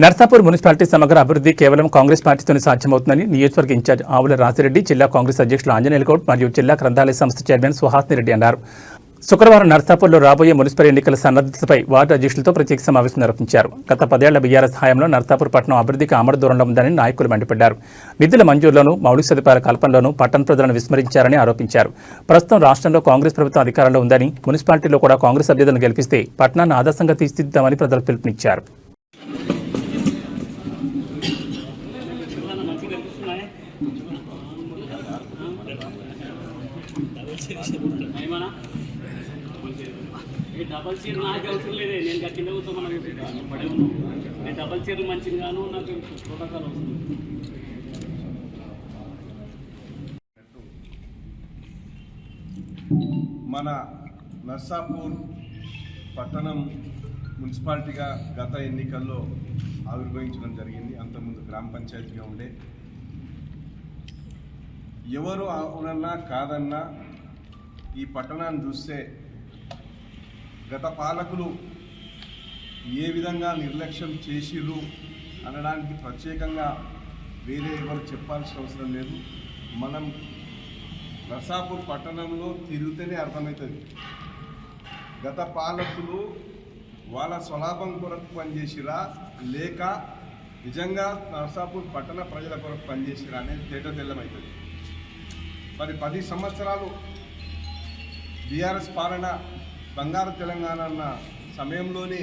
Narsapur municipality సమగ్ర అభివృద్ధి కేవలం కాంగ్రెస్ పార్టీతోనే సాధ్యమవుతుందని నియోజకవర్గ ఇన్ఛార్జ్ ఆవుల రాసిరెడ్డి, జిల్లా కాంగ్రెస్ అధ్యక్షులు ఆంజనేయుల గౌడ్ మరియు జిల్లా గ్రంథాలయ సంస్థ చైర్మన్ సుహాస్ని రెడ్డి అన్నారు. శుక్రవారం నర్సాపూర్లో రాబోయే మున్సిపల్ ఎన్నికల సన్నద్ధతపై వార్డు అధ్యక్షులతో ప్రత్యేక సమావేశం నిర్వహించారు. గత 10 ఏళ్ల బీఆర్ఎస్ హయాంలో నర్సాపూర్ పట్టణం అభివృద్ధికి ఆమడ దూరంలో ఉందని నాయకులు మండిపడ్డారు. నిధుల మంజూరులోనూ మౌలిక సదుపాయాల కల్పనలోనూ పట్టణ ప్రజలను విస్మరించారని ఆరోపించారు. ప్రస్తుతం రాష్ట్రంలో కాంగ్రెస్ ప్రభుత్వం అధికారంలో ఉందని, మున్సిపాలిటీలో కూడా కాంగ్రెస్ అభ్యర్థులను గెలిపిస్తే పట్టణాన్ని ఆదర్శంగా తీర్చిదిద్దామని ప్రజలకు పిలుపునిచ్చారు. డబల్ చీర నాకు అవసరం లేదే, నేను కింద కూర్చోమని పడే నేను డబల్ చీరలు మంచిగాను నాకు ప్రోటోకాల్ వస్తుంది. మన నర్సాపూర్ పట్టణం మున్సిపాలిటీగా గత ఎన్నికల్లో ఆవిర్భవించడం జరిగింది. అంతకుముందు గ్రామ పంచాయతీగా ఉండే, ఎవరు అవునన్నా కాదన్నా ఈ పట్టణాన్ని చూస్తే గత పాలకులు ఏ విధంగా నిర్లక్ష్యం చేసిర్రు అనడానికి ప్రత్యేకంగా వేరే ఎవరు చెప్పాల్సిన అవసరం లేదు. మనం నర్సాపూర్ పట్టణంలో తిరిగితేనే అర్థమవుతుంది. గత పాలకులు వాళ్ళ స్వలాభం కొరకు పనిచేసిరా లేక నిజంగా నర్సాపూర్ పట్టణ ప్రజల కొరకు పనిచేసిరా అనేది తేటతెల్లమవుతుంది. మరి 10 సంవత్సరాలు బీఆర్ఎస్ పాలన బంగారు తెలంగాణ అన్న సమయంలోనే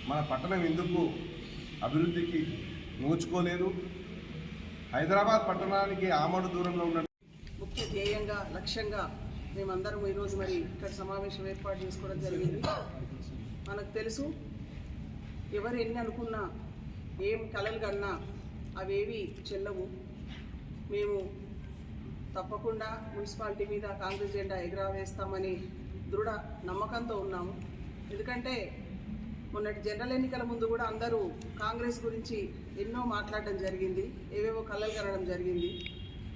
మన పట్టణం ఎందుకు అభివృద్ధికి నోచుకోలేదు? హైదరాబాద్ పట్టణానికి ఆమడు దూరంలో ఉన్న ముఖ్య ధ్యేయంగా లక్ష్యంగా మేమందరం ఈరోజు మరి ఇక్కడ సమావేశం ఏర్పాటు చేసుకోవడం జరిగింది. మనకు తెలుసు, ఎవరు ఎన్ని అనుకున్నా, ఏం కలలు కన్నా అవేవి చెల్లవు. మేము తప్పకుండా మున్సిపాలిటీ మీద కాంగ్రెస్ జెండా ఎగరవేస్తామని దృఢ నమ్మకంతో ఉన్నాము. ఎందుకంటే మొన్నటి జనరల్ ఎన్నికల ముందు కూడా అందరూ కాంగ్రెస్ గురించి ఎన్నో మాట్లాడడం జరిగింది, ఏవేవో కలలు కనడం జరిగింది.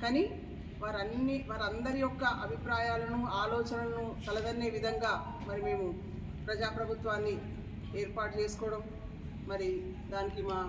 కానీ వారందరి యొక్క అభిప్రాయాలను, ఆలోచనలను తలదన్నే విధంగా మరి మేము ప్రజాప్రభుత్వాన్ని ఏర్పాటు చేసుకోవడం, మరి దానికి మా